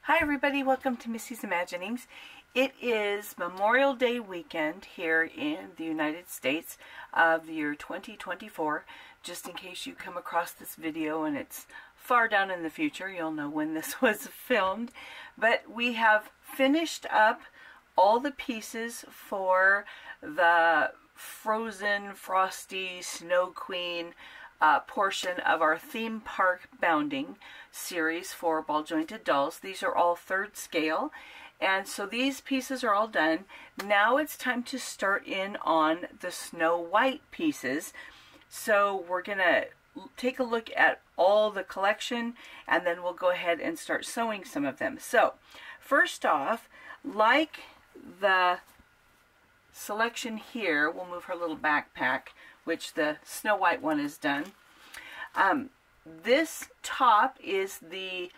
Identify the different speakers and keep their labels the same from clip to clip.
Speaker 1: Hi everybody, welcome to Missy's Imaginings. It is Memorial Day weekend here in the United States of the year 2024. Just in case you come across this video and it's far down in the future, you'll know when this was filmed. But we have finished up all the pieces for the Frozen, Frosty, Snow Queen portion of our theme park bounding series for ball jointed dolls. These are all 3rd scale, and so these pieces are all done. Now it's time to start in on the Snow White pieces. So we're gonna take a look at all the collection and then we'll go ahead and start sewing some of them. So first off, like the selection here, we'll move her little backpack, which the Snow White one is done. This top is the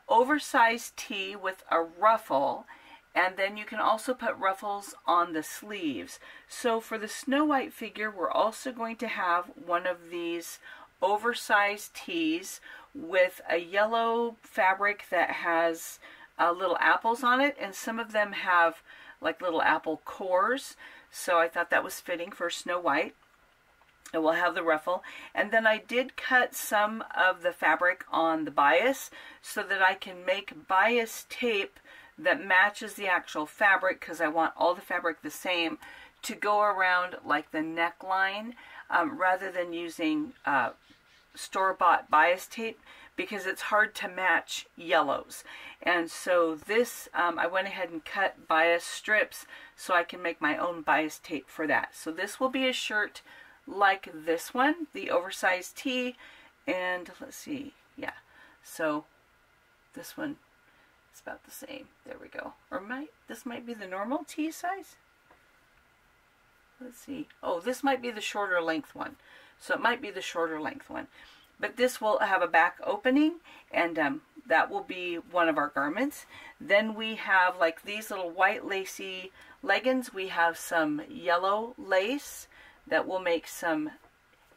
Speaker 1: oversized tee with a ruffle, and then you can also put ruffles on the sleeves. So for the Snow White figure, we're also going to have one of these oversized tees with a yellow fabric that has little apples on it, and some of them have like little apple cores. So I thought that was fitting for Snow White. It will have the ruffle, and then I did cut some of the fabric on the bias so that I can make bias tape that matches the actual fabric, because I want all the fabric the same, to go around like the neckline rather than using store-bought bias tape, because it's hard to match yellows. And so this, I went ahead and cut bias strips so I can make my own bias tape for that. So this will be a shirt like this one, the oversized tee, and let's see, yeah, so this one is about the same. There we go. Or this might be the normal tee size. Let's see. Oh, this might be the shorter length one. So it might be the shorter length one. But this will have a back opening, and that will be one of our garments. Then we have like these little white lacy leggings. We have some yellow lace that will make some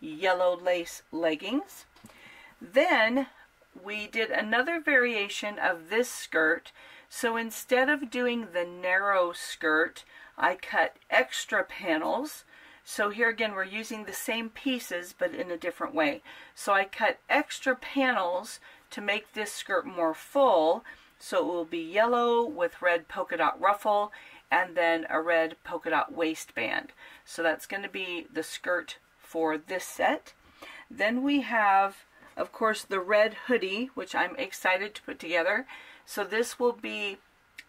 Speaker 1: yellow lace leggings. Then we did another variation of this skirt. So instead of doing the narrow skirt, I cut extra panels. So here again, we're using the same pieces, but in a different way. So I cut extra panels to make this skirt more full. So it will be yellow with red polka dot ruffle, and then a red polka dot waistband. So that's going to be the skirt for this set. Then we have, of course, the red hoodie, which I'm excited to put together. So this will be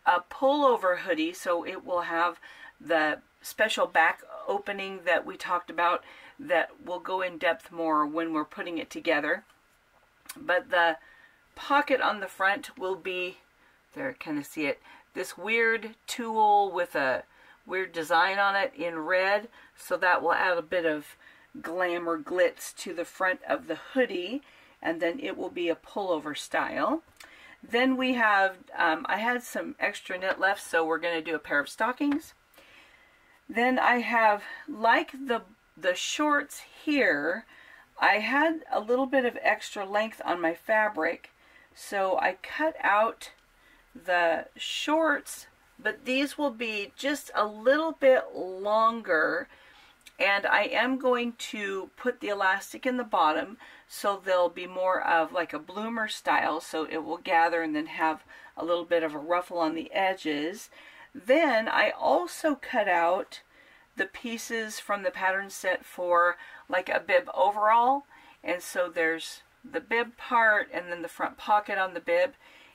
Speaker 1: a pullover hoodie, so it will have the special back opening that we talked about that will go in depth more when we're putting it together. But the pocket on the front will be, there, kind of see it, this weird tulle with a weird design on it in red, so that will add a bit of glamour glitz to the front of the hoodie, and then it will be a pullover style. Then we have, I had some extra knit left, so we're going to do a pair of stockings. Then I have, like the shorts here, I had a little bit of extra length on my fabric, so I cut out the shorts, but these will be just a little bit longer, and I am going to put the elastic in the bottom so they'll be more of like a bloomer style, so it will gather and then have a little bit of a ruffle on the edges. Then I also cut out the pieces from the pattern set for like a bib overall, and so there's the bib part and then the front pocket on the bib,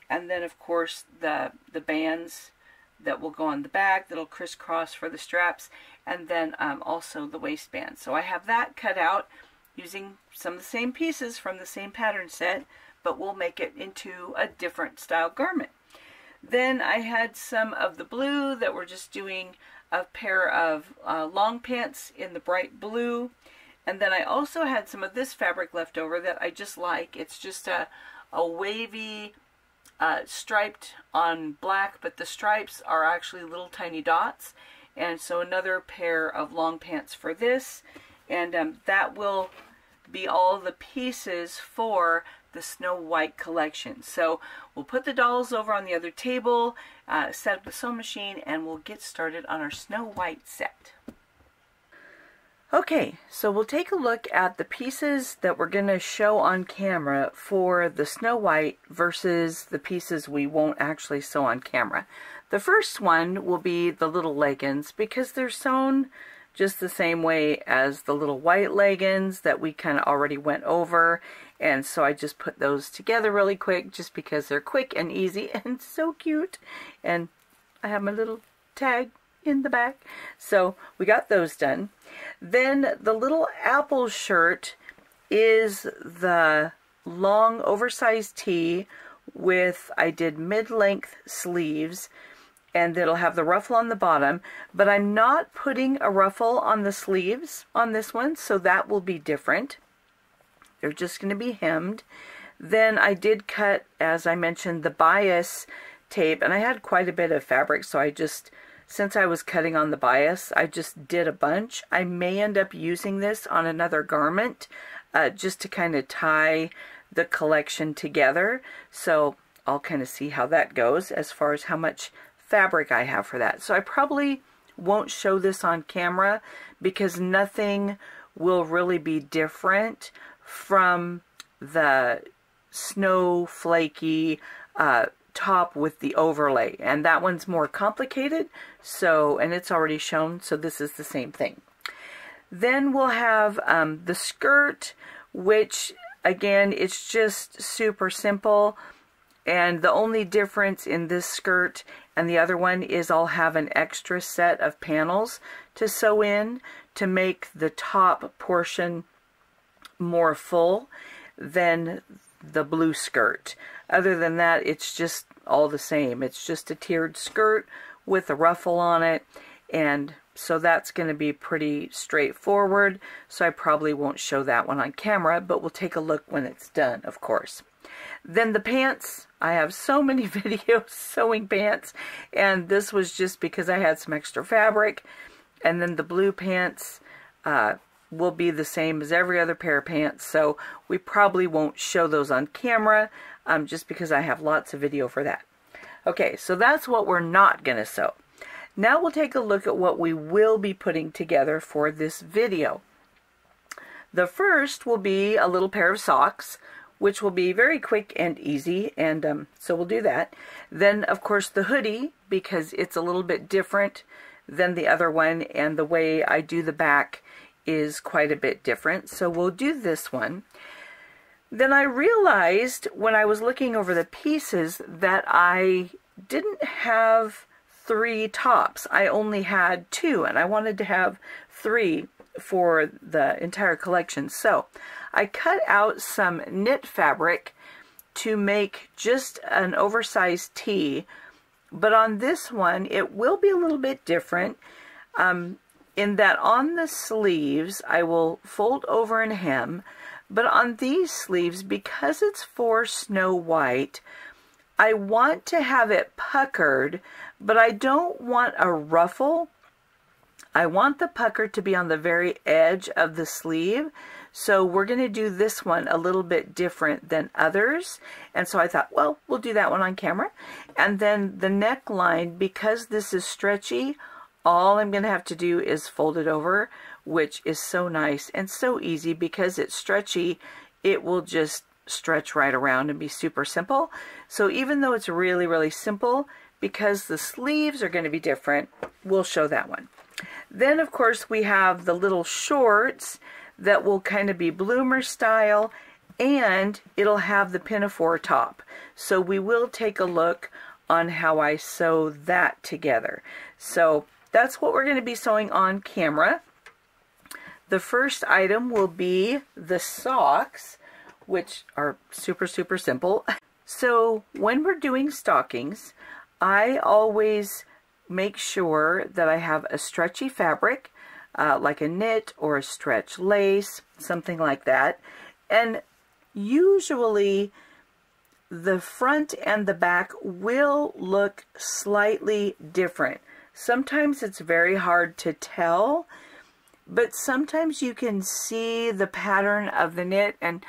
Speaker 1: and then of course the bands that will go on the back that'll crisscross for the straps, and then also the waistband. So I have that cut out using some of the same pieces from the same pattern set, but we'll make it into a different style garment. Then I had some of the blue that we're just doing a pair of long pants in the bright blue, and then I also had some of this fabric left over that I just like. It's just a wavy striped on black, but the stripes are actually little tiny dots, and so another pair of long pants for this, and that will be all the pieces for the Snow White collection. So we'll put the dolls over on the other table, set up the sewing machine, and we'll get started on our Snow White set. Okay, so we'll take a look at the pieces that we're going to show on camera for the Snow White versus the pieces we won't actually sew on camera. The first one will be the little leggings, because they're sewn just the same way as the little white leggings that we kind of already went over, and so I just put those together really quick just because they're quick and easy and so cute. And I have my little tag in the back, so we got those done. Then the little apple shirt is the long oversized tee with, I did mid-length sleeves, and it'll have the ruffle on the bottom, but I'm not putting a ruffle on the sleeves on this one, so that will be different. They're just going to be hemmed. Then I did cut, as I mentioned, the bias tape, and I had quite a bit of fabric, so I just, since I was cutting on the bias, I just did a bunch. I may end up using this on another garment just to kind of tie the collection together. So I'll kind of see how that goes as far as how much fabric I have for that. So I probably won't show this on camera because nothing will really be different from the snowflakey top with the overlay, and that one's more complicated, so, and it's already shown, so this is the same thing. Then we'll have the skirt, which again, it's just super simple, and the only difference in this skirt and the other one is I'll have an extra set of panels to sew in to make the top portion more full than the blue skirt. Other than that, it's just all the same. It's just a tiered skirt with a ruffle on it, and so that's going to be pretty straightforward, so I probably won't show that one on camera, but we'll take a look when it's done, of course. Then the pants, I have so many videos sewing pants, and this was just because I had some extra fabric. And then the blue pants will be the same as every other pair of pants, so we probably won't show those on camera just because I have lots of video for that. Okay, so that's what we're not going to sew. Now we'll take a look at what we will be putting together for this video. The first will be a little pair of socks, which will be very quick and easy, and so we'll do that. Then, of course, the hoodie, because it's a little bit different than the other one, and the way I do the back is quite a bit different, so we'll do this one. Then I realized when I was looking over the pieces that I didn't have 3 tops. I only had 2, and I wanted to have 3 for the entire collection. So I cut out some knit fabric to make just an oversized tee, but on this one it will be a little bit different in that on the sleeves I will fold over and hem, but on these sleeves, because it's for Snow White, I want to have it puckered, but I don't want a ruffle. I want the pucker to be on the very edge of the sleeve, so we're going to do this one a little bit different than others, and so I thought, well, we'll do that one on camera. And then the neckline, because this is stretchy, all I'm going to have to do is fold it over, which is so nice and so easy. Because it's stretchy, it will just stretch right around and be super simple. So even though it's really, really simple, because the sleeves are going to be different, we'll show that one. Then, of course, we have the little shorts that will kind of be bloomer style, and it'll have the pinafore top. So we will take a look on how I sew that together. So that's what we're going to be sewing on camera. The first item will be the socks, which are super, super simple. So when we're doing stockings, I always make sure that I have a stretchy fabric, like a knit or a stretch lace, something like that. And usually the front and the back will look slightly different. Sometimes it's very hard to tell, but sometimes you can see the pattern of the knit, and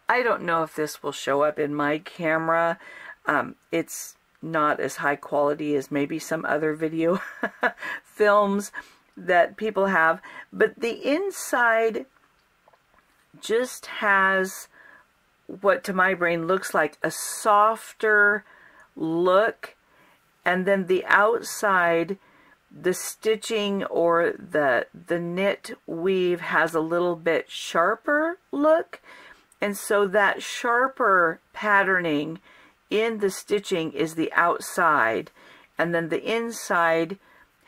Speaker 1: I don't know if this will show up in my camera. It's not as high quality as maybe some other video films that people have, but the inside just has what to my brain looks like a softer look, and then the outside, the stitching or the knit weave has a little bit sharper look, and so that sharper patterning in the stitching is the outside, and then the inside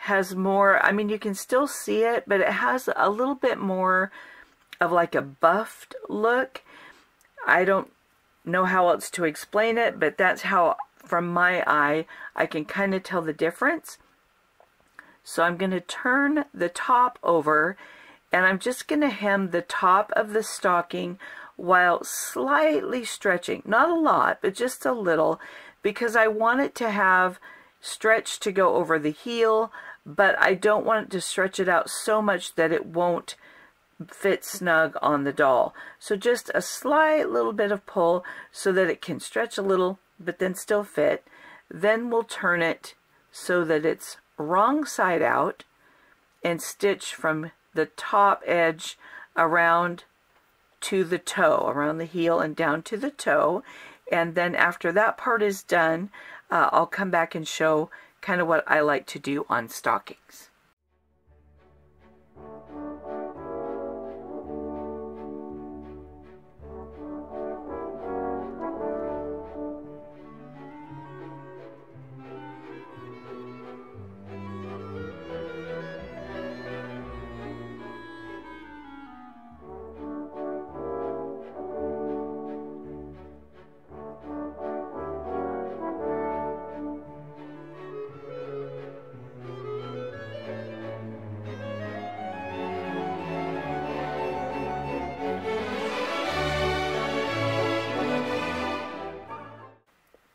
Speaker 1: has more, I mean, you can still see it, but it has a little bit more of like a buffed look. I don't know how else to explain it, but that's how, from my eye, I can kind of tell the difference. So I'm going to turn the top over, and I'm just going to hem the top of the stocking while slightly stretching. Not a lot, but just a little, because I want it to have stretch to go over the heel, but I don't want it to stretch it out so much that it won't fit snug on the doll. So just a slight little bit of pull so that it can stretch a little but then still fit. Then we'll turn it so that it's wrong side out and stitch from the top edge around to the toe, around the heel and down to the toe. And then after that part is done, I'll come back and show kind of what I like to do on stockings.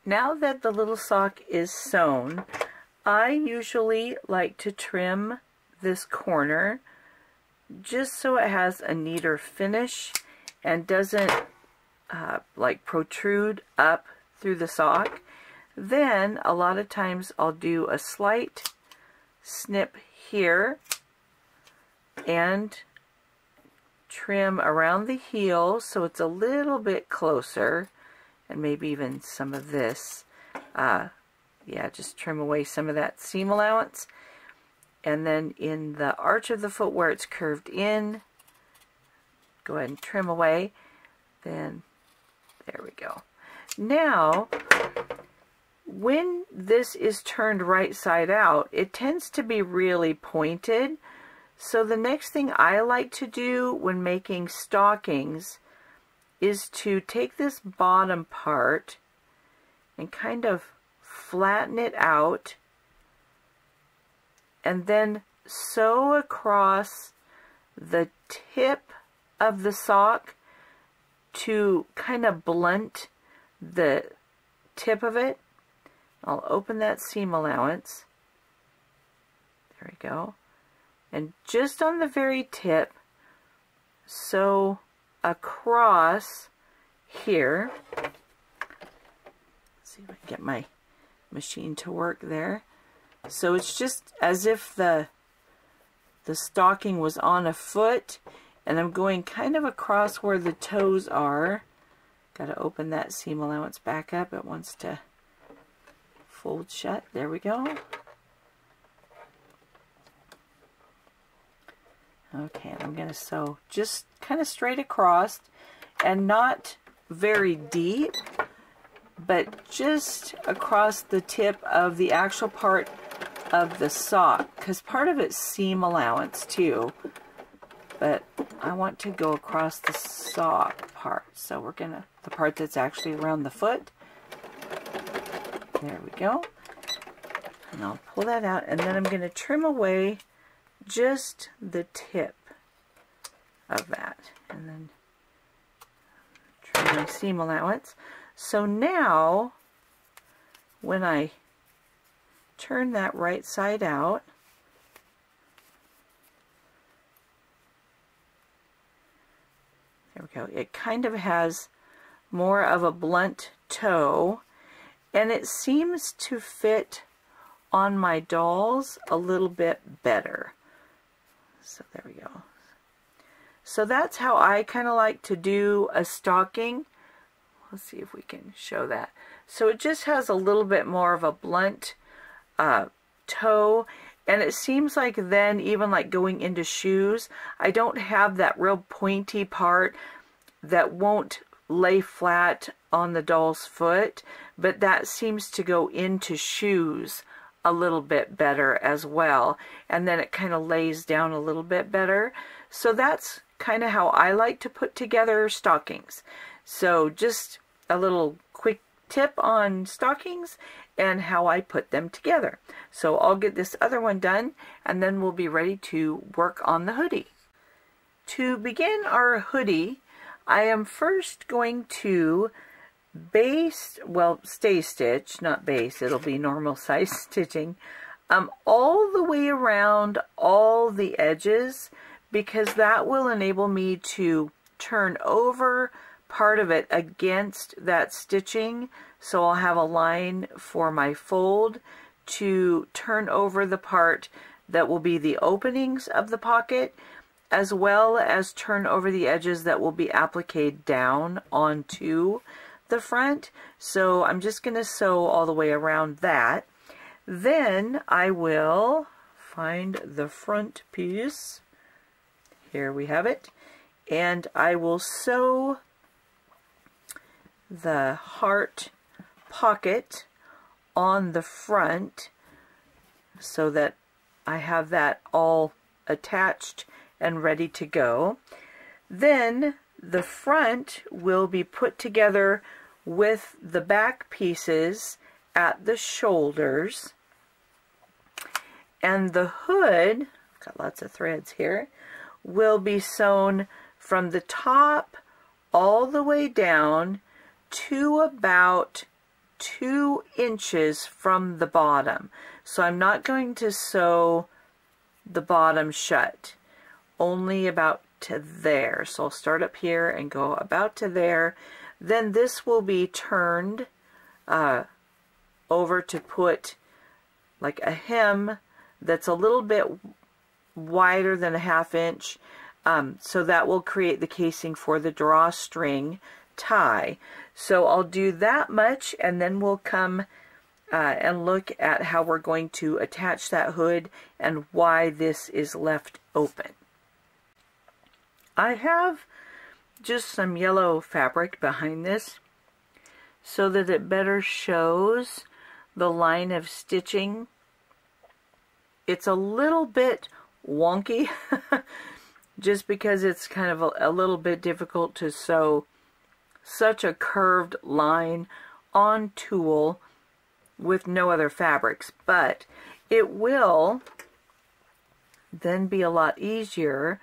Speaker 1: Now that the little sock is sewn, I usually like to trim this corner just so it has a neater finish and doesn't like protrude up through the sock. Then a lot of times I'll do a slight snip here and trim around the heel so it's a little bit closer. And maybe even some of this. Yeah, just trim away some of that seam allowance. And then in the arch of the foot where it's curved in, go ahead and trim away. Then, there we go. Now, when this is turned right side out, it tends to be really pointed. So the next thing I like to do when making stockings is to take this bottom part and kind of flatten it out and then sew across the tip of the sock to kind of blunt the tip of it. I'll open that seam allowance. There we go. And just on the very tip, sew across here. Let's see if I can get my machine to work there. So it's just as if the stocking was on a foot, and I'm going kind of across where the toes are. Got to open that seam allowance back up. It wants to fold shut. There we go. Okay, I'm going to sew just kind of straight across and not very deep, but just across the tip of the actual part of the sock, because part of it's seam allowance too, but I want to go across the sock part. So we're going to, the part that's actually around the foot. There we go. And I'll pull that out, and then I'm going to trim away just the tip of that, and then trim my seam allowance. So now when I turn that right side out, there we go, it kind of has more of a blunt toe, and it seems to fit on my dolls a little bit better. So there we go. So that's how I kind of like to do a stocking. Let's see if we can show that. So it just has a little bit more of a blunt toe, and it seems like then even like going into shoes, I don't have that real pointy part that won't lay flat on the doll's foot, but that seems to go into shoes a little bit better as well, and then it kind of lays down a little bit better. So that's kind of how I like to put together stockings. So just a little quick tip on stockings and how I put them together. So I'll get this other one done, and then we'll be ready to work on the hoodie. To begin our hoodie, I am first going to base, well, stay stitch, not base, it'll be normal size stitching, all the way around all the edges, because that will enable me to turn over part of it against that stitching. So I'll have a line for my fold to turn over the part that will be the openings of the pocket, as well as turn over the edges that will be appliqued down onto the front. So I'm just going to sew all the way around that. Then I will find the front piece. Here we have it. And I will sew the heart pocket on the front so that I have that all attached and ready to go. Then the front will be put together with the back pieces at the shoulders, and the hood, got lots of threads here, will be sewn from the top all the way down to about 2 inches from the bottom. So I'm not going to sew the bottom shut, only about to there. So I'll start up here and go about to there. Then this will be turned over to put like a hem that's a little bit wider than a 1/2 inch. So that will create the casing for the drawstring tie. So I'll do that much, and then we'll come and look at how we're going to attach that hood and why this is left open. I have just some yellow fabric behind this so that it better shows the line of stitching. It's a little bit wonky just because it's kind of a little bit difficult to sew such a curved line on tulle with no other fabrics, but it will then be a lot easier.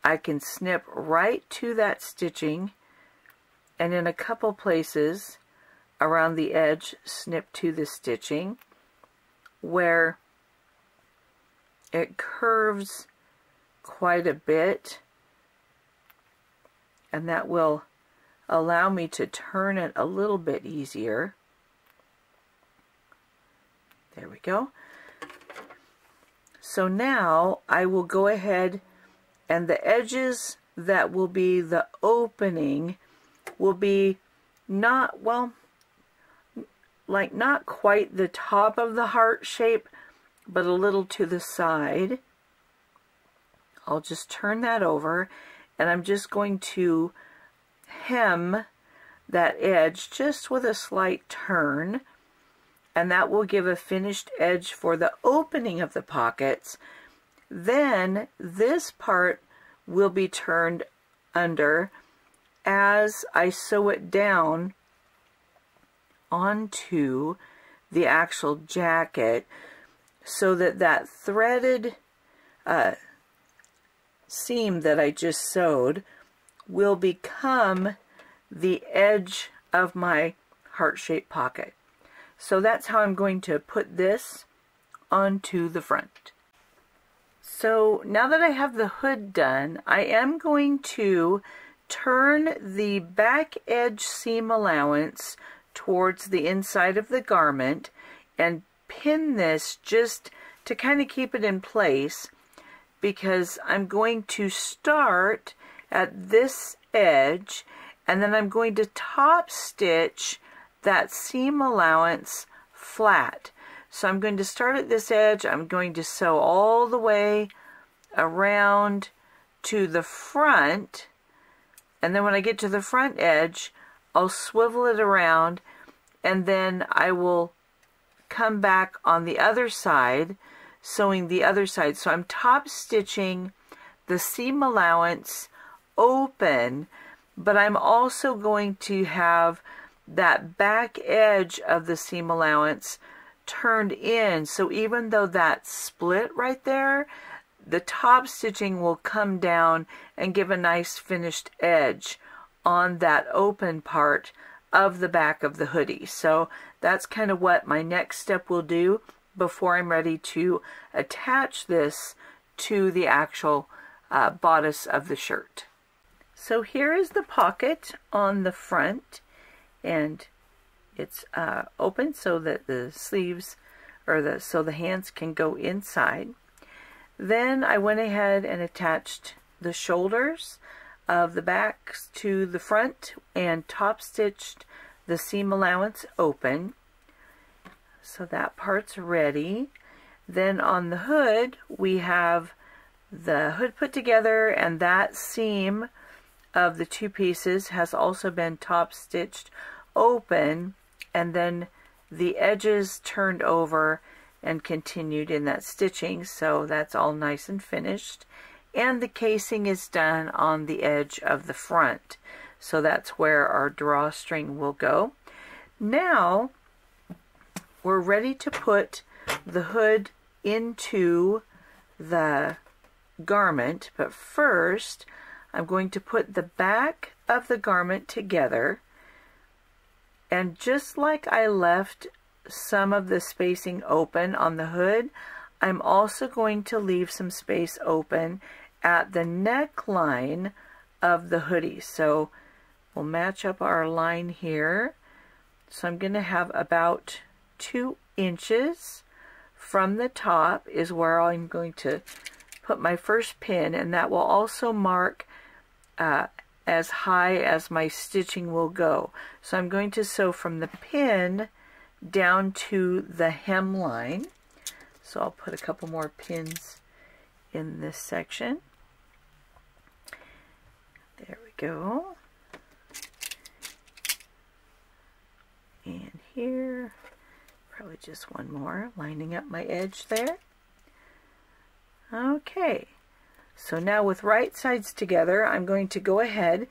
Speaker 1: I can snip right to that stitching, and in a couple places around the edge snip to the stitching where it curves quite a bit, and that will allow me to turn it a little bit easier. There we go. So now I will go ahead, and the edges that will be the opening will be not, well, like not quite the top of the heart shape, but a little to the side. I'll just turn that over, and I'm just going to hem that edge just with a slight turn, and that will give a finished edge for the opening of the pockets. Then this part will be turned under as I sew it down onto the actual jacket, so that that threaded seam that I just sewed will become the edge of my heart-shaped pocket. So that's how I'm going to put this onto the front. So now that I have the hood done, I am going to turn the back edge seam allowance towards the inside of the garment and pin this just to kind of keep it in place, because I'm going to start at this edge and then I'm going to top stitch that seam allowance flat. So I'm going to start at this edge, I'm going to sew all the way around to the front, and then when I get to the front edge I'll swivel it around, and then I will come back on the other side, sewing the other side. So I'm top stitching the seam allowance open, but I'm also going to have that back edge of the seam allowance turned in. So even though that's split right there, the top stitching will come down and give a nice finished edge on that open part of the back of the hoodie. So that's kind of what my next step will do before I'm ready to attach this to the actual bodice of the shirt. So here is the pocket on the front, and it's open so that the sleeves, or so the hands can go inside. Then I went ahead and attached the shoulders of the back to the front and top stitched the seam allowance open. So that part's ready. Then on the hood we have the hood put together, and that seam of the two pieces has also been top stitched open, and then the edges turned over and continued in that stitching, so that's all nice and finished. And the casing is done on the edge of the front, so that's where our drawstring will go. Now we're ready to put the hood into the garment, but first I'm going to put the back of the garment together, and just like I left some of the spacing open on the hood, I'm also going to leave some space open at the neckline of the hoodie. So we'll match up our line here. So I'm going to have about 2 inches from the top is where I'm going to put my first pin, and that will also mark as high as my stitching will go. So I'm going to sew from the pin down to the hemline. So I'll put a couple more pins in this section. There we go. And here, probably just one more, lining up my edge there. Okay, so now with right sides together, I'm going to go ahead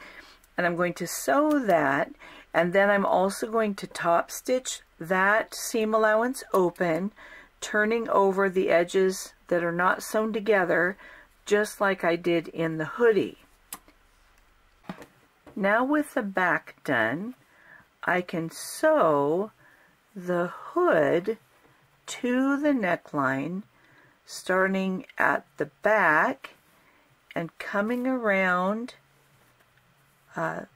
Speaker 1: and I'm going to sew that, and then I'm also going to top stitch that seam allowance open, turning over the edges that are not sewn together, just like I did in the hoodie. Now with the back done, I can sew the hood to the neckline, starting at the back and coming around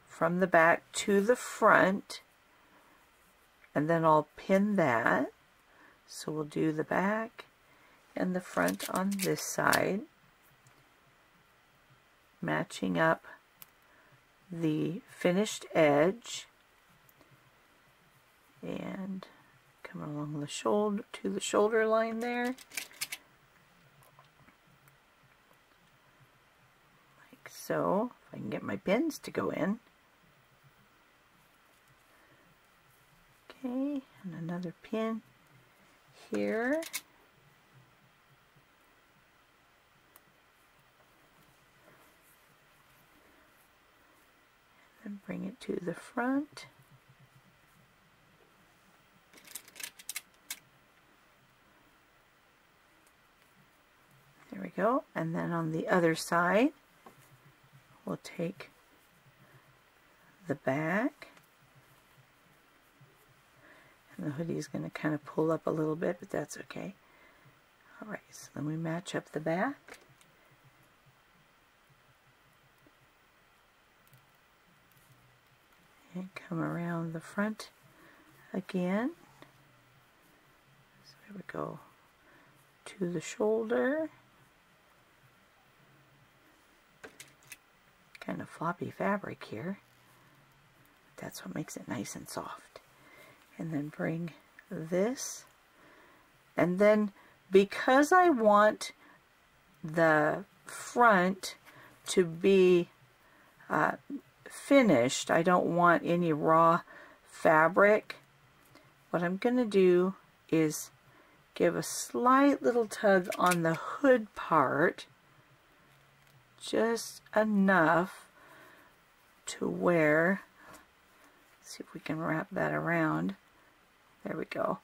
Speaker 1: from the back to the front, and then I'll pin that. So we'll do the back and the front on this side, matching up the finished edge, and come along the shoulder to the shoulder line there, like so. If I can get my pins to go in. Okay, and another pin here. And bring it to the front. There we go. And then on the other side, we'll take the back. And the hoodie is going to kind of pull up a little bit, but that's okay. Alright, so then we match up the back. And come around the front again. So there we go. To the shoulder. Kind of floppy fabric here. That's what makes it nice and soft. And then bring this. And then because I want the front to be finished, I don't want any raw fabric, what I'm going to do is give a slight little tug on the hood part, just enough to where, let's see if we can wrap that around, there we go,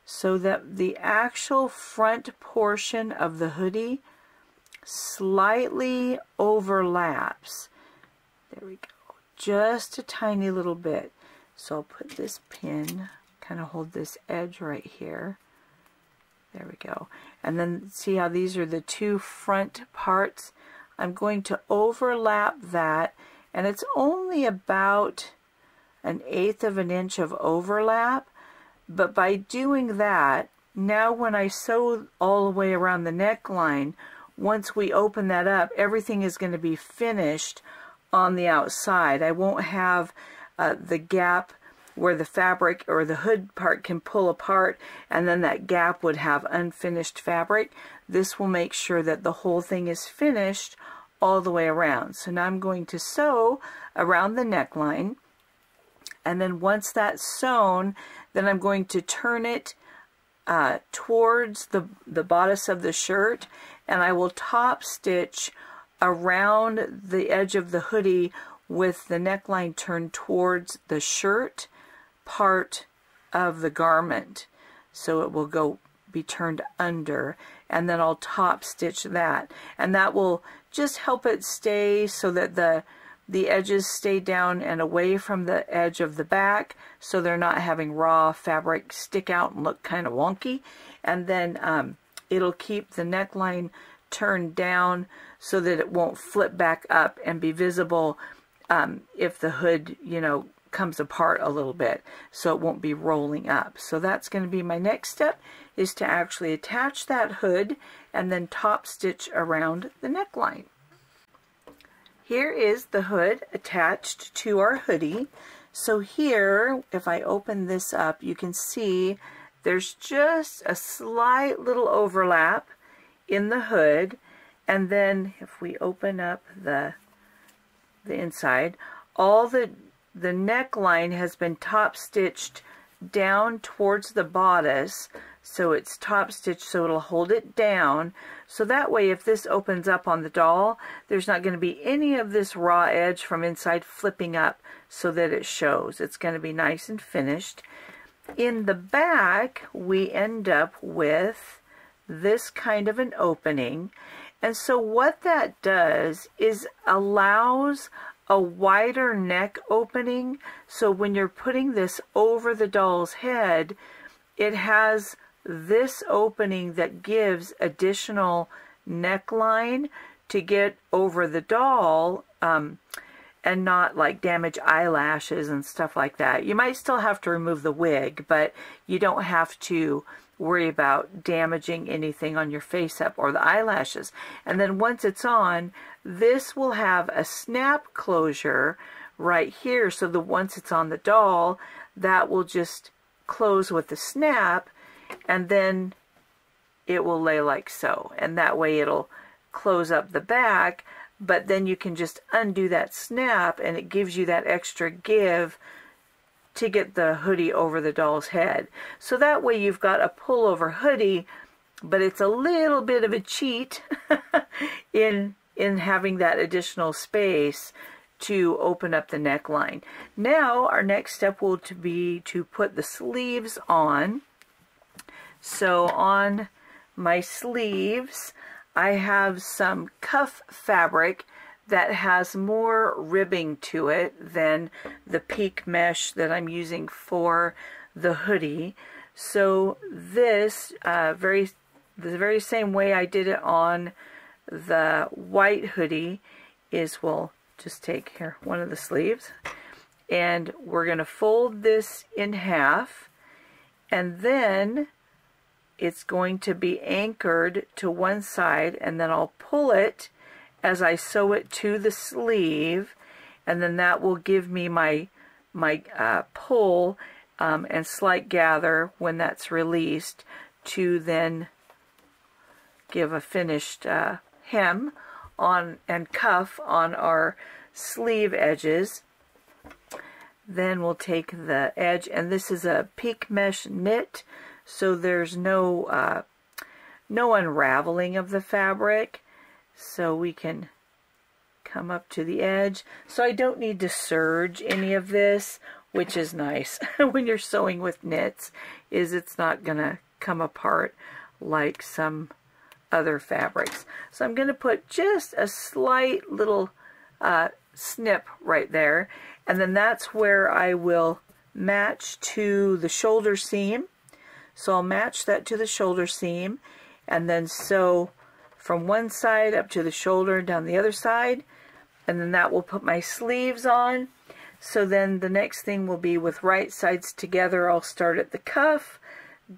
Speaker 1: so that the actual front portion of the hoodie slightly overlaps. There we go, just a tiny little bit. So I'll put this pin, kind of hold this edge right here. There we go. And then see how these are the two front parts? I'm going to overlap that, and it's only about 1/8 of an inch of overlap, but by doing that, now when I sew all the way around the neckline, once we open that up, everything is going to be finished on the outside. I won't have the gap where the fabric or the hood part can pull apart, and then that gap would have unfinished fabric. This will make sure that the whole thing is finished all the way around. So now I'm going to sew around the neckline, and then once that's sewn, then I'm going to turn it towards the bodice of the shirt, and I will top stitch around the edge of the hoodie with the neckline turned towards the shirt part of the garment, so it will be turned under, and then I'll top stitch that, and that will just help it stay so that the edges stay down and away from the edge of the back, so they're not having raw fabric stick out and look kind of wonky. And then it'll keep the neckline turned down so that it won't flip back up and be visible if the hood, you know, comes apart a little bit, so it won't be rolling up. So that's going to be my next step, is to actually attach that hood and then top stitch around the neckline. Here is the hood attached to our hoodie. So here, if I open this up, you can see there's just a slight little overlap in the hood, and then if we open up the inside, all the neckline has been top stitched down towards the bodice, so it's top stitched so it'll hold it down, so that way if this opens up on the doll, there's not going to be any of this raw edge from inside flipping up so that it shows. It's going to be nice and finished. In the back, we end up with this kind of an opening, and so what that does is allows a wider neck opening, so when you're putting this over the doll's head, it has this opening that gives additional neckline to get over the doll, and not like damage eyelashes and stuff like that. You might still have to remove the wig, but you don't have to worry about damaging anything on your face up or the eyelashes. And then once it's on, this will have a snap closure right here, so that once it's on the doll, that will just close with the snap, and then it will lay like so, and that way it'll close up the back, but then you can just undo that snap and it gives you that extra give to get the hoodie over the doll's head. So that way you've got a pullover hoodie, but it's a little bit of a cheat in having that additional space to open up the neckline. Now our next step will be to put the sleeves on. So on my sleeves, I have some cuff fabric that has more ribbing to it than the peak mesh that I'm using for the hoodie. So this, the very same way I did it on the white hoodie is, we'll just take here one of the sleeves, and we're going to fold this in half, and then it's going to be anchored to one side, and then I'll pull it as I sew it to the sleeve, and then that will give me my pull and slight gather when that's released to then give a finished hem on and cuff on our sleeve edges. Then we'll take the edge, and this is a peak mesh knit, so there's no unraveling of the fabric, so we can come up to the edge. So I don't need to serge any of this, which is nice when you're sewing with knits, is it's not gonna come apart like some other fabrics. So I'm gonna put just a slight little snip right there, and then that's where I will match to the shoulder seam. So I'll match that to the shoulder seam, and then sew from one side up to the shoulder, down the other side, and then that will put my sleeves on. So then the next thing will be with right sides together. I'll start at the cuff,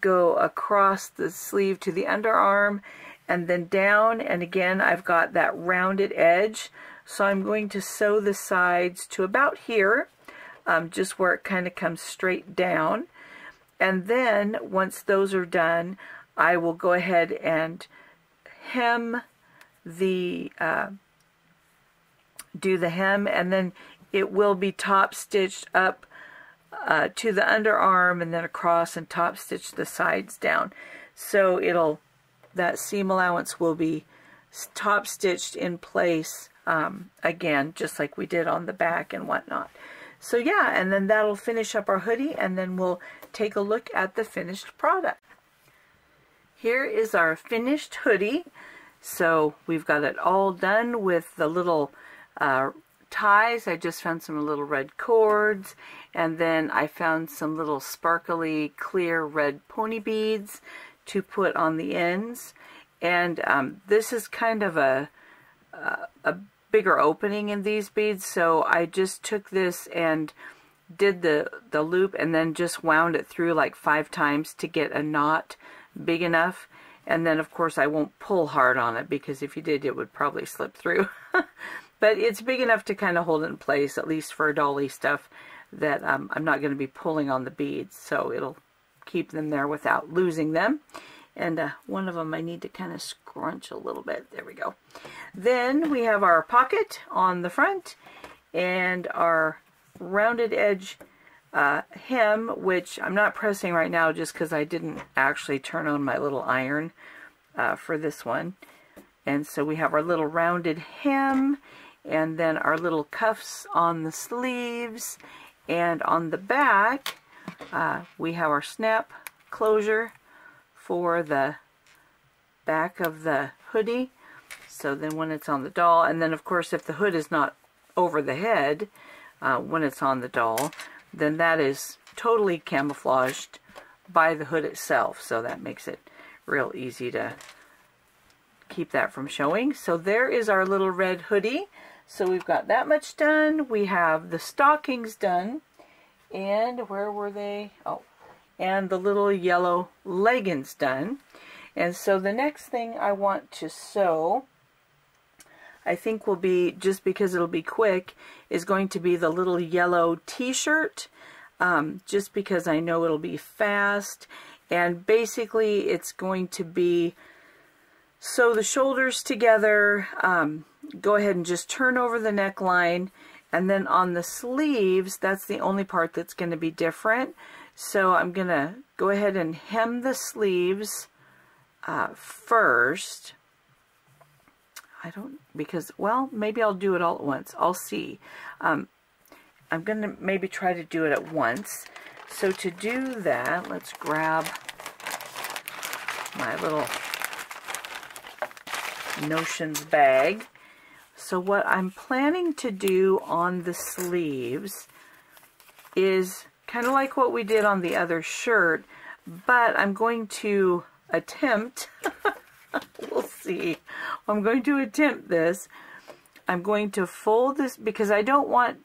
Speaker 1: go across the sleeve to the underarm, and then down, and again I've got that rounded edge. So I'm going to sew the sides to about here, just where it kind of comes straight down. And then once those are done, I will go ahead and hem the do the hem, and then it will be top stitched up to the underarm and then across, and top stitch the sides down. So that seam allowance will be top stitched in place again, just like we did on the back and whatnot. So yeah, and then that'll finish up our hoodie, and then we'll take a look at the finished product. Here is our finished hoodie. So we've got it all done with the little ties. I just found some little red cords, and then I found some little sparkly clear red pony beads to put on the ends. And this is kind of a bigger opening in these beads, so I just took this and did the loop and then just wound it through like 5 times to get a knot big enough. And then of course I won't pull hard on it, because if you did, it would probably slip through. But it's big enough to kind of hold it in place, at least for dolly stuff, that I'm not going to be pulling on the beads, so it'll keep them there without losing them. And one of them I need to kind of scrunch a little bit. There we go. Then we have our pocket on the front and our rounded edge hem, which I'm not pressing right now just because I didn't actually turn on my little iron for this one. And so we have our little rounded hem, and then our little cuffs on the sleeves, and on the back we have our snap closure for the back of the hoodie. So then when it's on the doll, and then of course if the hood is not over the head when it's on the doll, then that is totally camouflaged by the hood itself, so that makes it real easy to keep that from showing. So there is our little red hoodie. So we've got that much done. We have the stockings done, and where were they? Oh, and the little yellow leggings done. And so the next thing I want to sew, I think will be, just because it'll be quick, is going to be the little yellow t-shirt, just because I know it'll be fast. And basically it's going to be, sew the shoulders together, go ahead and just turn over the neckline, and then on the sleeves, that's the only part that's going to be different. So I'm going to go ahead and hem the sleeves first. Well, maybe I'll do it all at once. I'll see. I'm going to maybe try to do it at once. So to do that, let's grab my little Notions bag. So what I'm planning to do on the sleeves is kind of like what we did on the other shirt, but I'm going to attempt, we'll see, I'm going to attempt this. I'm going to fold this because I don't want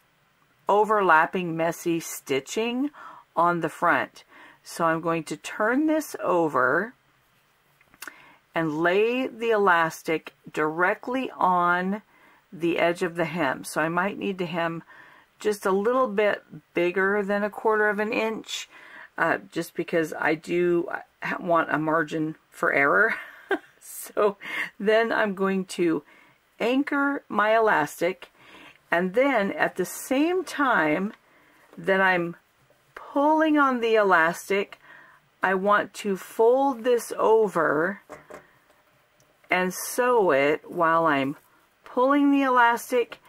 Speaker 1: overlapping messy stitching on the front. So I'm going to turn this over and lay the elastic directly on the edge of the hem. So I might need to hem just a little bit bigger than 1/4 of an inch, just because I do want a margin for error. So then I'm going to anchor my elastic, and then at the same time that I'm pulling on the elastic, I want to fold this over and sew it while I'm pulling the elastic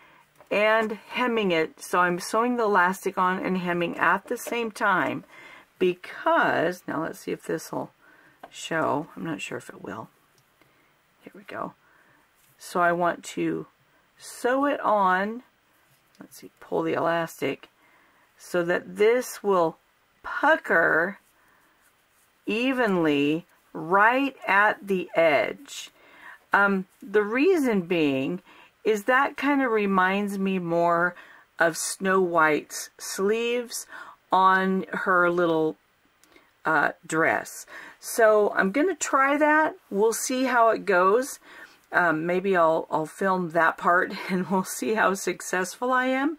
Speaker 1: and hemming it. So I'm sewing the elastic on and hemming at the same time, because, now let's see if this will show. I'm not sure if it will. Here we go. So I want to sew it on, let's see, pull the elastic, so that this will pucker evenly right at the edge. The reason being is that kind of reminds me more of Snow White's sleeves on her little dress. So I'm going to try that. We'll see how it goes. Maybe I'll film that part and we'll see how successful I am.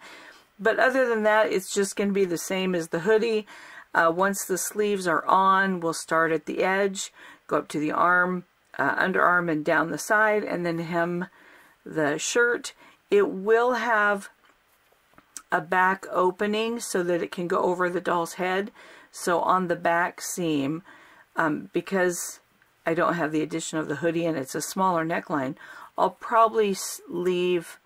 Speaker 1: But other than that, it's just going to be the same as the hoodie. Once the sleeves are on, we'll start at the edge, go up to the arm, underarm, and down the side, and then hem the shirt. It will have a back opening so that it can go over the doll's head. So on the back seam, because I don't have the addition of the hoodie and it's a smaller neckline, I'll probably leave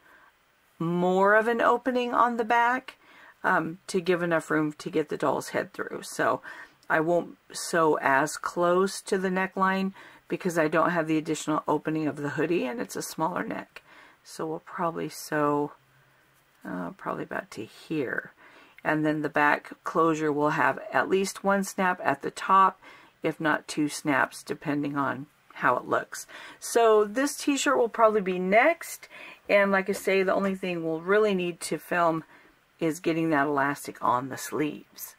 Speaker 1: more of an opening on the back to give enough room to get the doll's head through. So I won't sew as close to the neckline because I don't have the additional opening of the hoodie and it's a smaller neck. So we'll probably sew probably about to here. And then the back closure will have at least one snap at the top, if not 2 snaps, depending on how it looks. So this t-shirt will probably be next. And like I say, the only thing we'll really need to film is getting that elastic on the sleeves.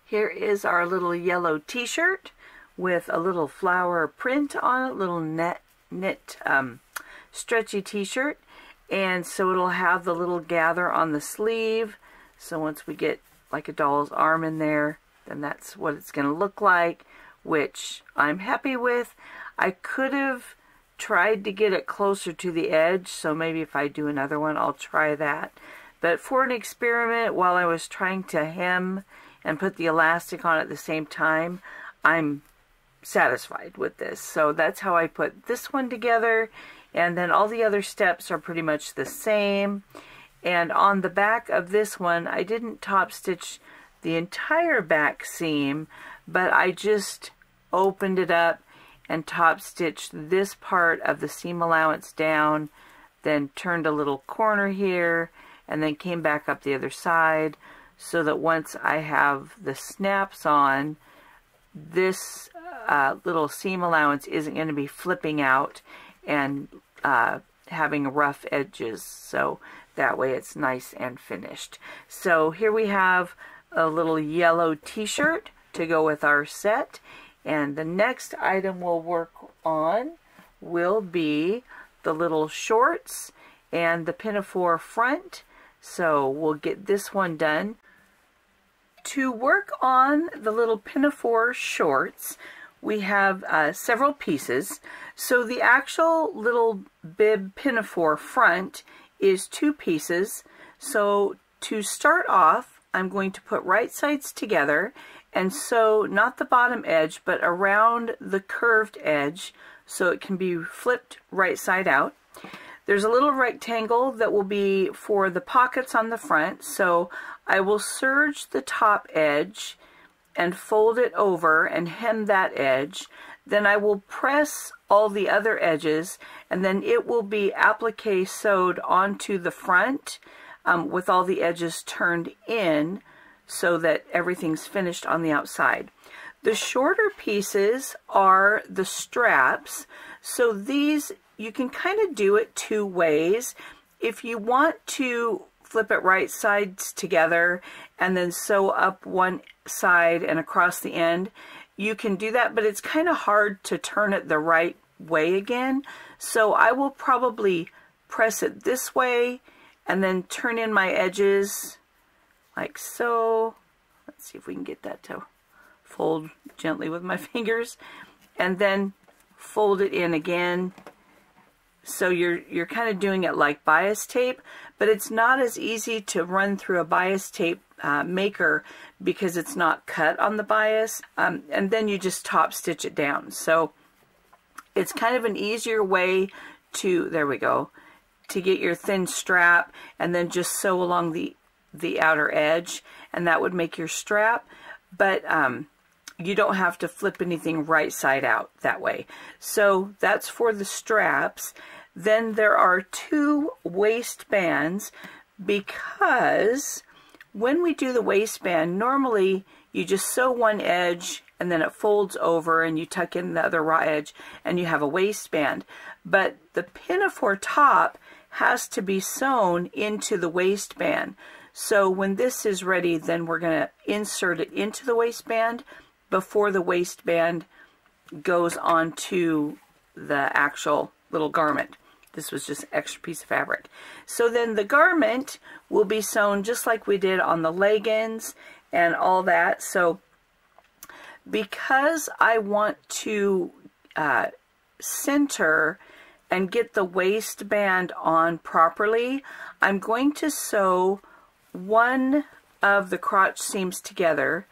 Speaker 1: Here is our little yellow t-shirt with a little flower print on it, little knit stretchy t-shirt. And so it'll have the little gather on the sleeve. So once we get like a doll's arm in there, then that's what it's going to look like, which I'm happy with. I could have tried to get it closer to the edge, so maybe if I do another one, I'll try that. But for an experiment, while I was trying to hem and put the elastic on at the same time, I'm satisfied with this. So that's how I put this one together, and then all the other steps are pretty much the same. And on the back of this one, I didn't top stitch the entire back seam, but I just opened it up and top stitched this part of the seam allowance down, then turned a little corner here, and then came back up the other side, so that once I have the snaps on, this little seam allowance isn't going to be flipping out and having rough edges. So that way it's nice and finished. So here we have a little yellow t-shirt to go with our set. And the next item we'll work on will be the little shorts and the pinafore front. So we'll get this one done. To work on the little pinafore shorts, we have several pieces. So the actual little bib pinafore front is 2 pieces. So to start off, I'm going to put right sides together and sew not the bottom edge, but around the curved edge so it can be flipped right side out. There's a little rectangle that will be for the pockets on the front, so I will serge the top edge and fold it over and hem that edge. Then I will press all the other edges, and then it will be applique sewed onto the front with all the edges turned in so that everything's finished on the outside. The shorter pieces are the straps. So these, you can kind of do it 2 ways. If you want to flip it right sides together and then sew up one side and across the end, you can do that, but it's kind of hard to turn it the right way again. So I will probably press it this way and then turn in my edges like so. Let's see if we can get that to fold gently with my fingers, and then fold it in again. So you're kind of doing it like bias tape, but it's not as easy to run through a bias tape maker because it's not cut on the bias, and then you just top stitch it down. So it's kind of an easier way to, there we go, to get your thin strap and then just sew along the outer edge, and that would make your strap. But you don't have to flip anything right side out that way. So that's for the straps. Then there are 2 waistbands, because when we do the waistband, normally you just sew one edge and then it folds over and you tuck in the other raw edge and you have a waistband. But the pinafore top has to be sewn into the waistband. So when this is ready, then we're going to insert it into the waistband before the waistband goes onto the actual little garment. This was just an extra piece of fabric. So then the garment will be sewn just like we did on the leggings and all that. So because I want to center and get the waistband on properly, I'm going to sew one of the crotch seams together,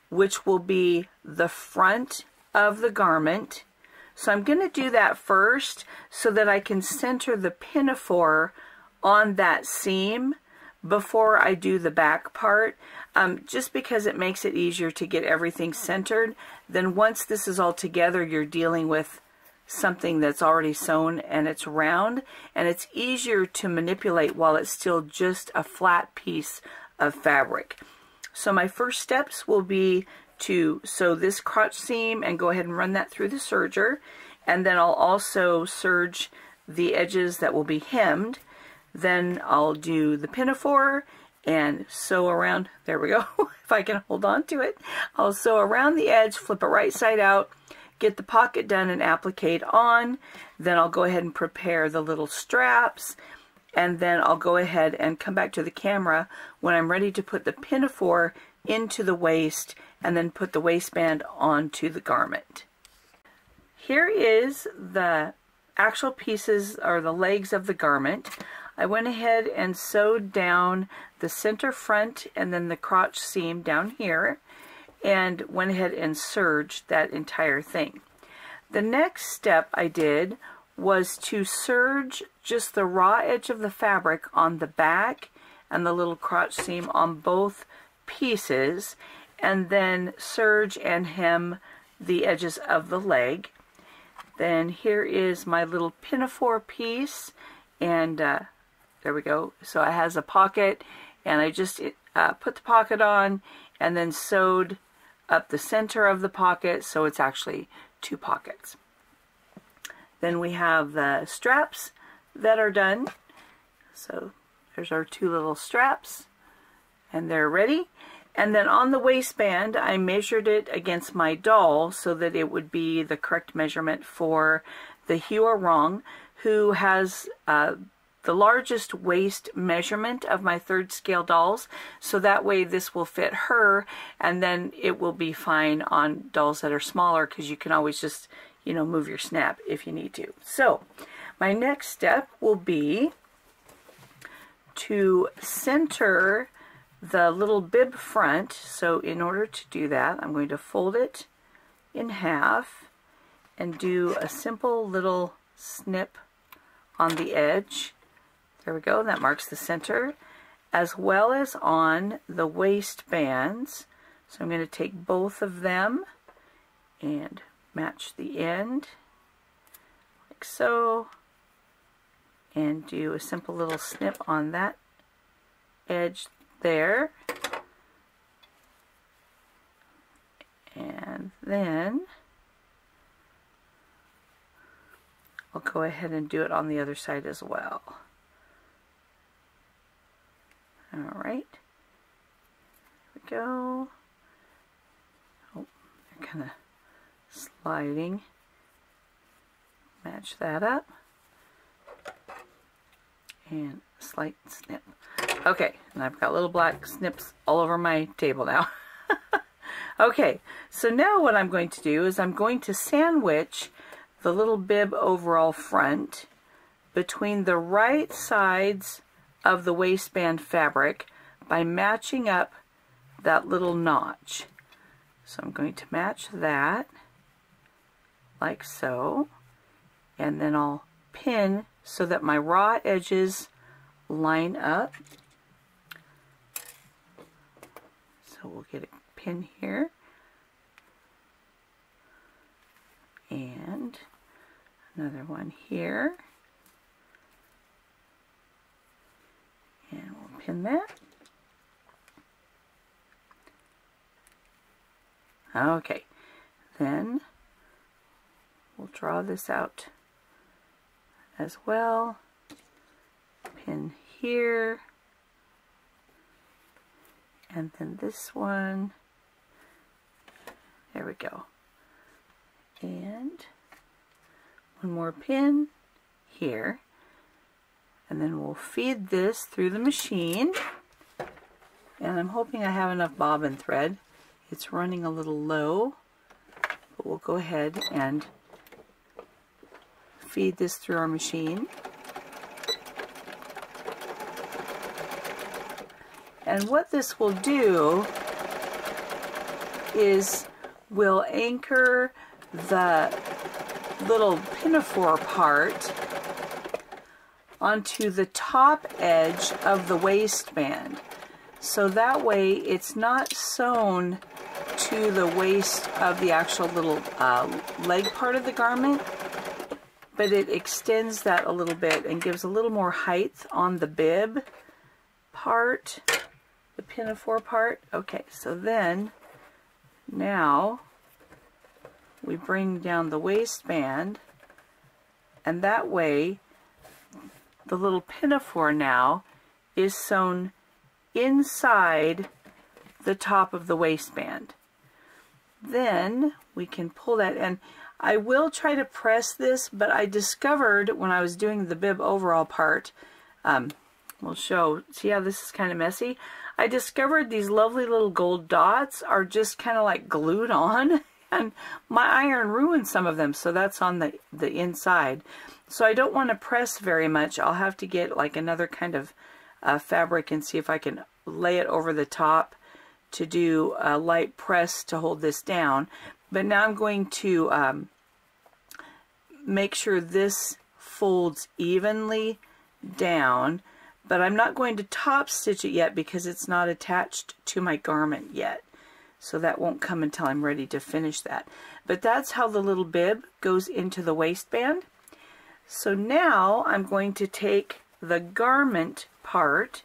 Speaker 1: which will be the front of the garment. So I'm going to do that first so that I can center the pinafore on that seam before I do the back part, just because it makes it easier to get everything centered. Then once this is all together, you're dealing with something that's already sewn and it's round, and it's easier to manipulate while it's still just a flat piece of fabric. So my first steps will be to sew this crotch seam and go ahead and run that through the serger, and then I'll also serge the edges that will be hemmed. Then I'll do the pinafore and sew around, there we go, if I can hold on to it. I'll sew around the edge, flip it right side out, get the pocket done and applique on. Then I'll go ahead and prepare the little straps, and then I'll go ahead and come back to the camera when I'm ready to put the pinafore into the waist and then put the waistband onto the garment. Here is the actual pieces, or the legs of the garment. I went ahead and sewed down the center front and then the crotch seam down here, and went ahead and serged that entire thing. The next step I did was to serge just the raw edge of the fabric on the back and the little crotch seam on both pieces, and then serge and hem the edges of the leg. Then here is my little pinafore piece, and there we go. So it has a pocket, and I just put the pocket on and then sewed up the center of the pocket, so it's actually 2 pockets. Then we have the straps that are done. So there's our 2 little straps, and they're ready. And then on the waistband, I measured it against my doll so that it would be the correct measurement for the Huarong, who has the largest waist measurement of my 3rd scale dolls, so that way this will fit her, and then it will be fine on dolls that are smaller, because you can always just, you know, move your snap if you need to. So my next step will be to center the little bib front. So in order to do that, I'm going to fold it in half and do a simple little snip on the edge. There we go, that marks the center, as well as on the waistbands. So I'm going to take both of them and match the end, like so, and do a simple little snip on that edge there. And then I'll go ahead and do it on the other side as well. Alright, there we go. Oh, they're kind of sliding. Match that up. And slight snip. Okay, and I've got little black snips all over my table now. Okay, so now what I'm going to do is I'm going to sandwich the little bib overall front between the right sides of the waistband fabric by matching up that little notch. So I'm going to match that like so, and then I'll pin so that my raw edges line up. So we'll get a pin here, and another one here, and we'll pin that. Okay, then we'll draw this out as well. Pin here, and then this one. There we go. And one more pin here, and then we'll feed this through the machine. And I'm hoping I have enough bobbin thread. It's running a little low, but we'll go ahead and feed this through our machine. And what this will do is we'll anchor the little pinafore part onto the top edge of the waistband. So that way it's not sewn to the waist of the actual little leg part of the garment, but it extends that a little bit and gives a little more height on the bib part, the pinafore part. Okay, so then now we bring down the waistband, and that way the little pinafore now is sewn inside the top of the waistband. Then we can pull that, and I will try to press this, but I discovered when I was doing the bib overall part, we'll show, see how this is kind of messy? I discovered these lovely little gold dots are just kind of like glued on, and my iron ruined some of them, so that's on the inside. So I don't want to press very much. I'll have to get like another kind of fabric and see if I can lay it over the top to do a light press to hold this down. But now I'm going to make sure this folds evenly down, but I'm not going to top stitch it yet because it's not attached to my garment yet. So that won't come until I'm ready to finish that. But that's how the little bib goes into the waistband. So now I'm going to take the garment part,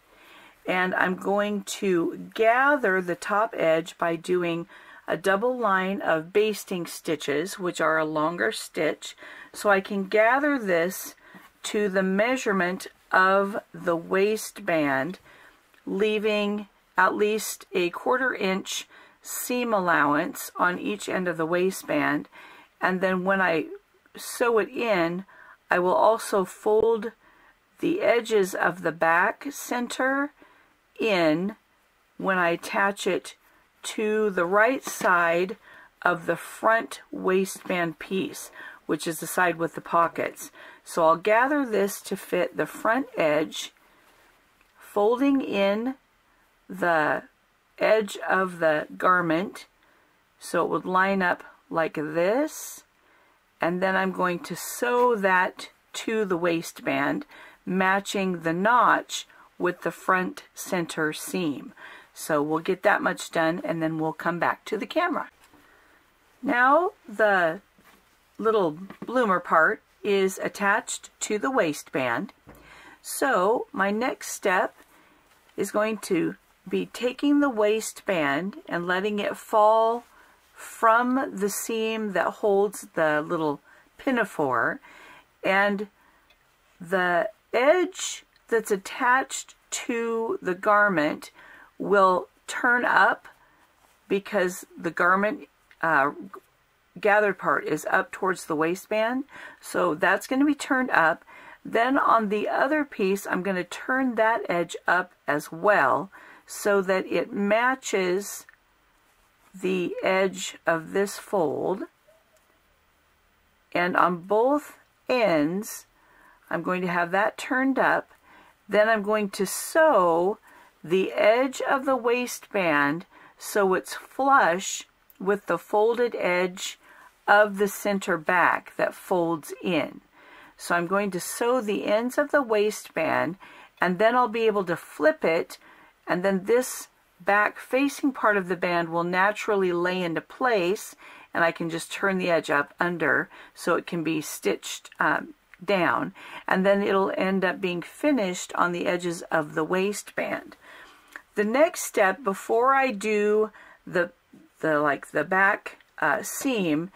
Speaker 1: and I'm going to gather the top edge by doing a double line of basting stitches, which are a longer stitch, so I can gather this to the measurement of the waistband, leaving at least a 1/4 inch seam allowance on each end of the waistband. And then when I sew it in, I will also fold the edges of the back center in when I attach it to the right side of the front waistband piece, which is the side with the pockets. So I'll gather this to fit the front edge, folding in the edge of the garment so it would line up like this, and then I'm going to sew that to the waistband, matching the notch with the front center seam. So we'll get that much done and then we'll come back to the camera. Now the little bloomer part is attached to the waistband. So my next step is going to be taking the waistband and letting it fall from the seam that holds the little pinafore, and the edge that's attached to the garment will turn up because the garment gathered part is up towards the waistband, so that's going to be turned up. Then on the other piece I'm going to turn that edge up as well so that it matches the edge of this fold, and on both ends I'm going to have that turned up. Then I'm going to sew the edge of the waistband so it's flush with the folded edge of the center back that folds in. So I'm going to sew the ends of the waistband, and then I'll be able to flip it, and then this back facing part of the band will naturally lay into place, and I can just turn the edge up under so it can be stitched down, and then it'll end up being finished on the edges of the waistband. The next step before I do the back seam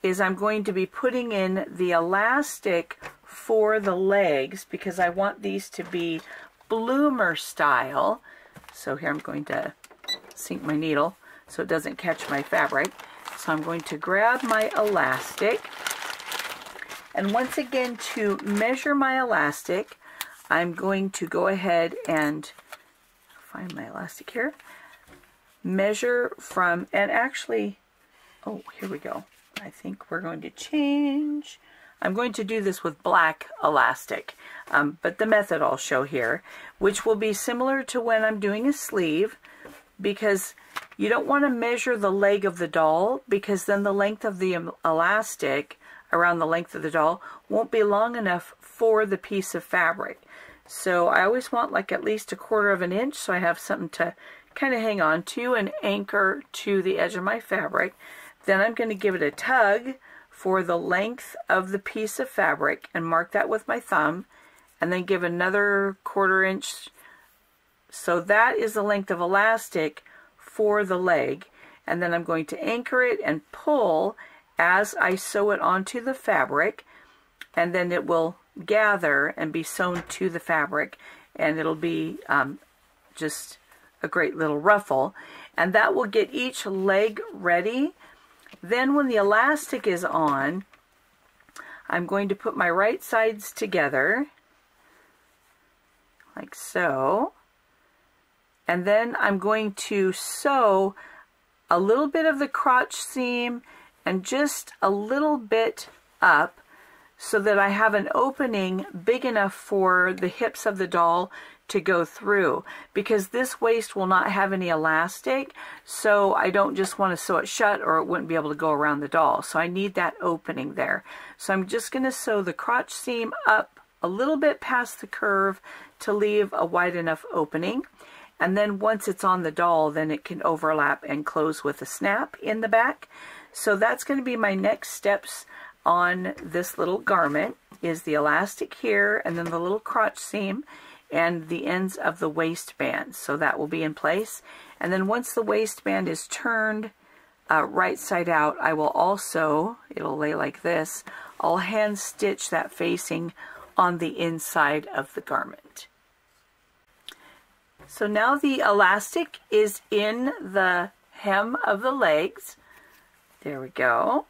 Speaker 1: is I'm going to be putting in the elastic for the legs, because I want these to be bloomer style. So here I'm going to sink my needle so it doesn't catch my fabric. So I'm going to grab my elastic, and once again, to measure my elastic, I'm going to go ahead and find my elastic here, measure from, and actually, oh, here we go. I think we're going to change. I'm going to do this with black elastic, but the method I'll show here, which will be similar to when I'm doing a sleeve, because you don't want to measure the leg of the doll, because then the length of the elastic around the length of the doll won't be long enough for the piece of fabric. So I always want like at least 1/4 inch so I have something to kind of hang on to and anchor to the edge of my fabric. Then I'm going to give it a tug for the length of the piece of fabric and mark that with my thumb, and then give another 1/4 inch. So that is the length of elastic for the leg, and then I'm going to anchor it and pull as I sew it onto the fabric, and then it will gather and be sewn to the fabric, and it'll be just a great little ruffle, and that will get each leg ready. Then when the elastic is on, I'm going to put my right sides together like so, and then I'm going to sew a little bit of the crotch seam and just a little bit up so that I have an opening big enough for the hips of the doll to go through, because this waist will not have any elastic, so I don't just want to sew it shut or it wouldn't be able to go around the doll. So I need that opening there. So I'm just going to sew the crotch seam up a little bit past the curve to leave a wide enough opening, and then once it's on the doll, then it can overlap and close with a snap in the back. So that's going to be my next steps on this little garment, is the elastic here, and then the little crotch seam and the ends of the waistband. So that will be in place. And then once the waistband is turned right side out, I will also, it'll lay like this, I'll hand stitch that facing on the inside of the garment. So now the elastic is in the hem of the legs. There we go.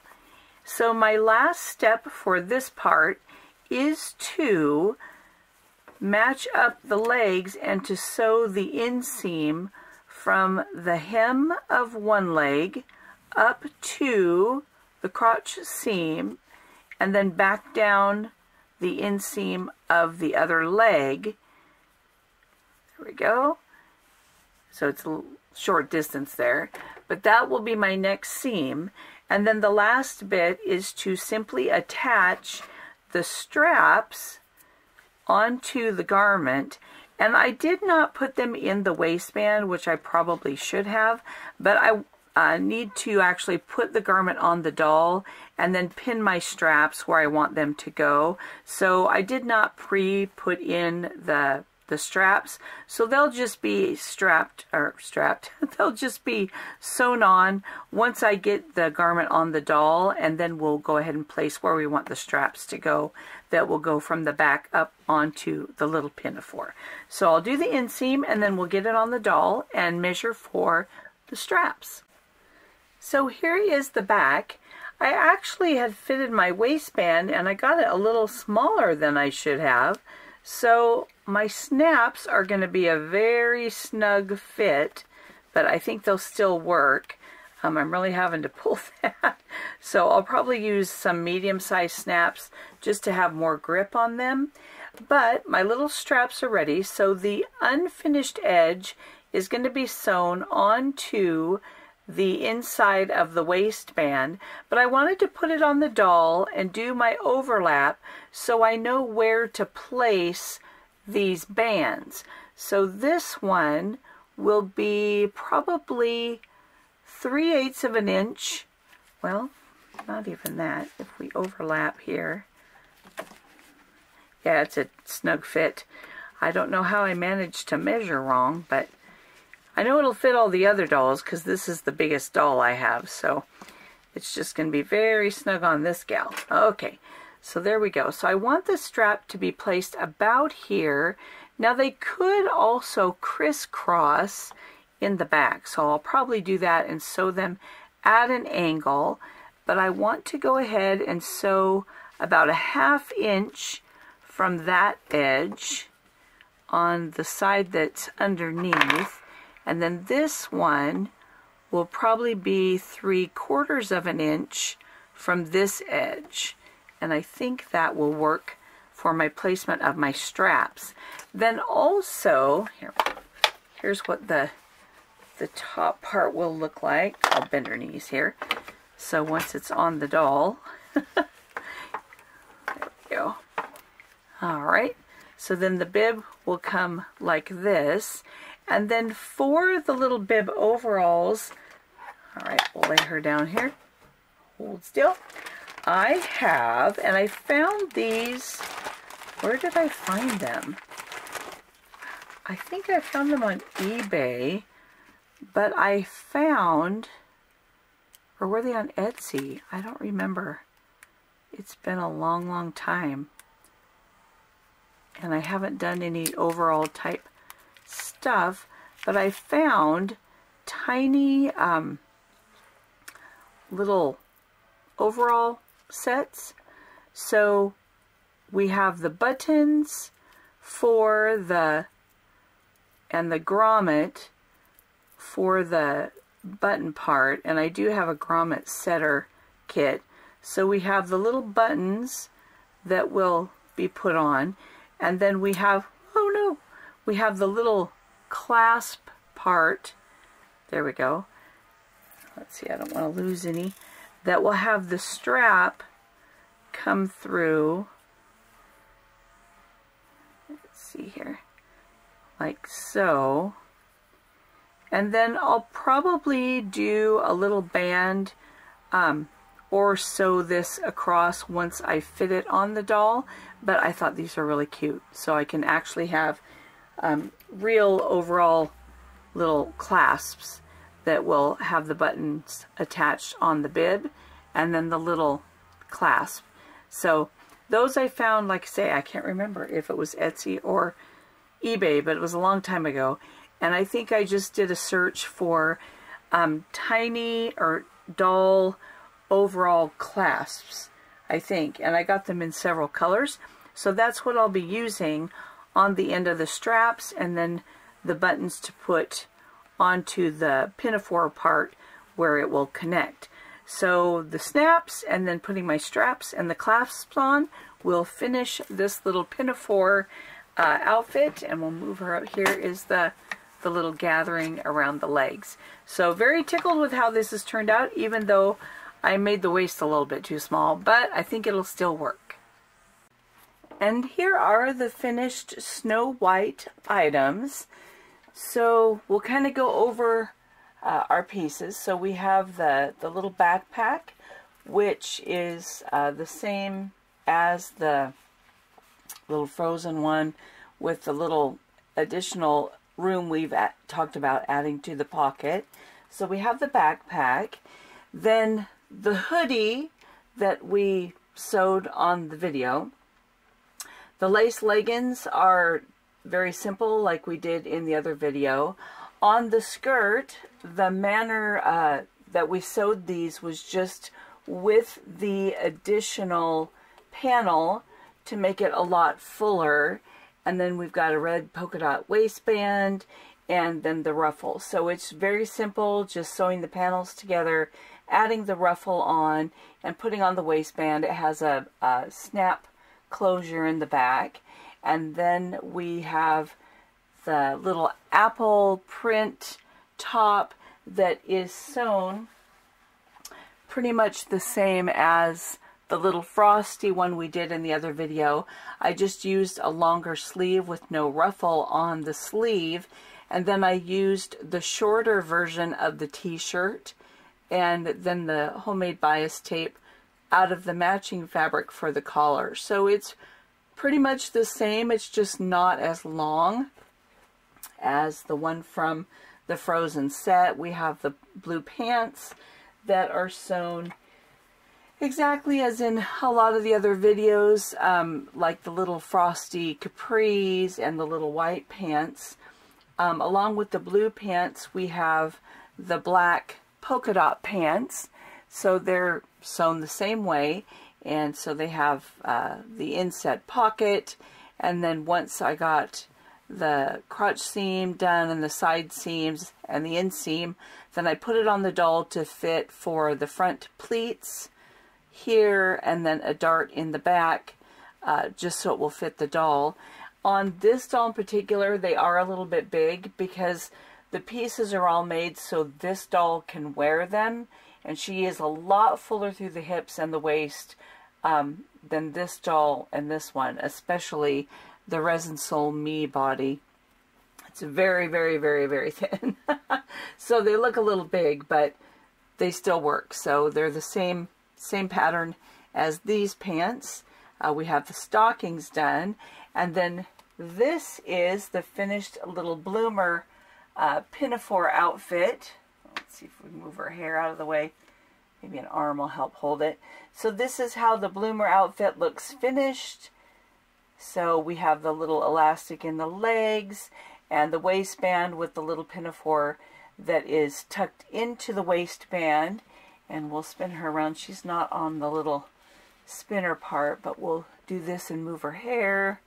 Speaker 1: So my last step for this part is to match up the legs and to sew the inseam from the hem of one leg up to the crotch seam and then back down the inseam of the other leg. There we go. So it's a short distance there, but that will be my next seam. And then the last bit is to simply attach the straps onto the garment. And I did not put them in the waistband, which I probably should have, but I need to actually put the garment on the doll and then pin my straps where I want them to go. So I did not put in the straps, so they'll just be they'll just be sewn on once I get the garment on the doll, and then we'll go ahead and place where we want the straps to go. That will go from the back up onto the little pinafore. So I'll do the inseam and then we'll get it on the doll and measure for the straps. So here is the back. I actually had fitted my waistband and I got it a little smaller than I should have. So my snaps are going to be a very snug fit, but I think they'll still work. I'm really having to pull that. So I'll probably use some medium-sized snaps just to have more grip on them. But my little straps are ready, so the unfinished edge is going to be sewn onto the inside of the waistband, but I wanted to put it on the doll and do my overlap so I know where to place these bands. So this one will be probably 3/8 of an inch. Well, not even that. If we overlap here. Yeah, it's a snug fit. I don't know how I managed to measure wrong, but I know it'll fit all the other dolls because this is the biggest doll I have, so it's just going to be very snug on this gal. Okay, so there we go. So I want the strap to be placed about here. Now they could also crisscross in the back, so I'll probably do that and sew them at an angle, but I want to go ahead and sew about a 1/2 inch from that edge on the side that's underneath. And then this one will probably be 3/4 of an inch from this edge. And I think that will work for my placement of my straps. Then also, here's what the top part will look like. I'll bend her knees here. So once it's on the doll, there we go. All right, so then the bib will come like this. And then for the little bib overalls, all right, we'll lay her down here. Hold still. I have, and I found these, where did I find them? I think I found them on eBay, but I found, or were they on Etsy? I don't remember. It's been a long, long time. And I haven't done any overall type stuff, but I found tiny little overall sets. So we have the buttons for the and the grommet for the button part, and I do have a grommet setter kit. So we have the little buttons that will be put on, and then we have, oh no, we have the little clasp part. There we go. Let's see, I don't want to lose any. That will have the strap come through. Let's see here. Like so. And then I'll probably do a little band or sew this across once I fit it on the doll. But I thought these are really cute. So I can actually have real overall little clasps that will have the buttons attached on the bib and then the little clasp. So those I found, like I say, I can't remember if it was Etsy or eBay, but it was a long time ago. And I think I just did a search for tiny or doll overall clasps, I think. And I got them in several colors. So that's what I'll be using on the end of the straps, and then the buttons to put onto the pinafore part where it will connect. So the snaps and then putting my straps and the clasps on will finish this little pinafore outfit, and we'll move her up. Here is the little gathering around the legs. So very tickled with how this has turned out, even though I made the waist a little bit too small, but I think it'll still work. And here are the finished Snow White items. So we'll kind of go over our pieces. So we have the little backpack, which is the same as the little Frozen one, with the little additional room we've talked about adding to the pocket. So we have the backpack, then the hoodie that we sewed on the video. The lace leggings are very simple, like we did in the other video. On the skirt, the manner that we sewed these was just with the additional panel to make it a lot fuller. And then we've got a red polka dot waistband and then the ruffle. So it's very simple, just sewing the panels together, adding the ruffle on, and putting on the waistband. It has a snap closure in the back. And then we have the little apple print top that is sewn pretty much the same as the little frosty one we did in the other video. I just used a longer sleeve with no ruffle on the sleeve, and then I used the shorter version of the t-shirt and then the homemade bias tape out of the matching fabric for the collar. So it's pretty much the same, it's just not as long as the one from the Frozen set. We have the blue pants that are sewn exactly as in a lot of the other videos, like the little frosty capris and the little white pants. Along with the blue pants, we have the black polka dot pants. So they're sewn the same way, and so they have the inset pocket. And then once I got the crotch seam done and the side seams and the inseam, then I put it on the doll to fit for the front pleats here, and then a dart in the back, just so it will fit the doll. On this doll in particular, they are a little bit big because the pieces are all made so this doll can wear them, and she is a lot fuller through the hips and the waist than this doll and this one, especially the Resin Soul Me body. It's very, very, very, very thin. So they look a little big, but they still work. So they're the same pattern as these pants. We have the stockings done, and then this is the finished little bloomer pinafore outfit. Let's see if we move her hair out of the way. Maybe an arm will help hold it. So this is how the bloomer outfit looks finished. So we have the little elastic in the legs and the waistband with the little pinafore that is tucked into the waistband. And we'll spin her around. She's not on the little spinner part, but we'll do this and move her hair.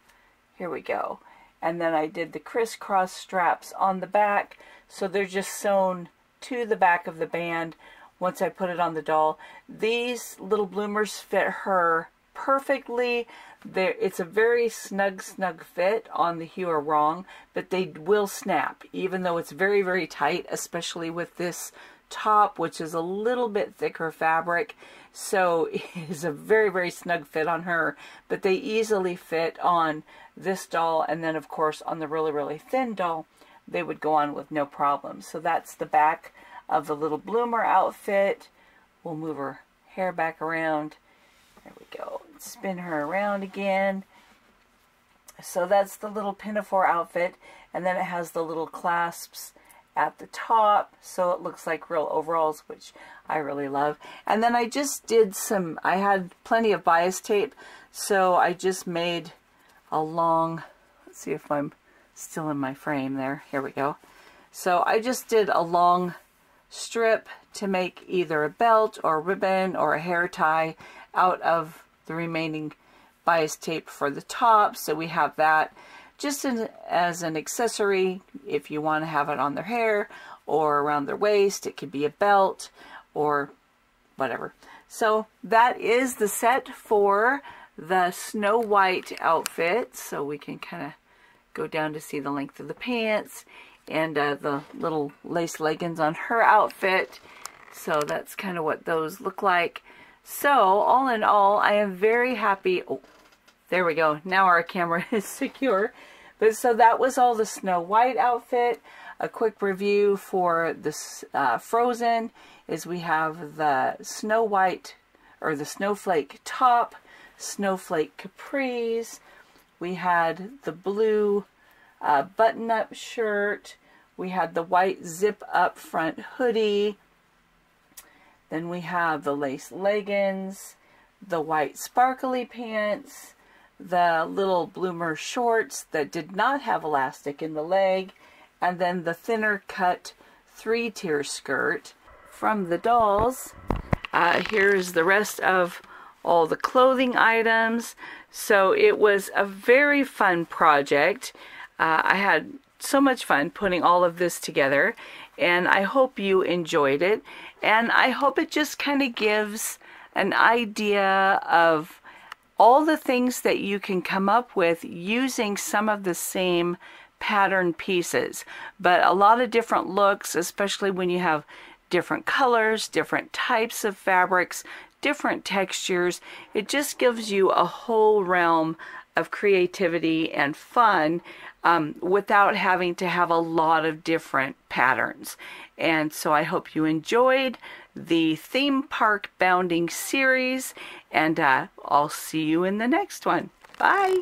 Speaker 1: Here we go. And then I did the crisscross straps on the back, so they're just sewn to the back of the band once I put it on the doll. These little bloomers fit her perfectly. It's a very snug fit on the Hue or Wrong, but they will snap, even though it's very, very tight, especially with this top, which is a little bit thicker fabric. So it is a very, very snug fit on her, but they easily fit on this doll, and then of course on the really, really thin doll they would go on with no problem. So that's the back of the little bloomer outfit. We'll move her hair back around. There we go. Spin her around again. So that's the little pinafore outfit, and then it has the little clasps at the top, so it looks like real overalls, which I really love. And then I just did I had plenty of bias tape, so I just made a long, let's see if I'm still in my frame there. Here we go. So I just did a long strip to make either a belt or a ribbon or a hair tie out of the remaining bias tape for the top. So we have that. just as an accessory if you want to have it on their hair or around their waist. It could be a belt or whatever. So that is the set for the Snow White outfit. So we can kind of go down to see the length of the pants and the little lace leggings on her outfit. So that's kind of what those look like. So all in all, I am very happy. Oh, there we go. Now our camera is secure. But so that was all the Snow White outfit. A quick review for this Frozen is we have the Snow White or the Snowflake top, Snowflake capris. We had the blue button-up shirt. We had the white zip-up front hoodie. Then we have the lace leggings, the white sparkly pants, the little bloomer shorts that did not have elastic in the leg, and then the thinner cut 3-tier skirt. From the dolls, here's the rest of all the clothing items. So it was a very fun project. I had so much fun putting all of this together, and I hope you enjoyed it, and I hope it just kind of gives an idea of all the things that you can come up with using some of the same pattern pieces, but a lot of different looks, especially when you have different colors, different types of fabrics, different textures. It just gives you a whole realm of creativity and fun without having to have a lot of different patterns. And so I hope you enjoyed the theme park bounding series, and I'll see you in the next one. Bye!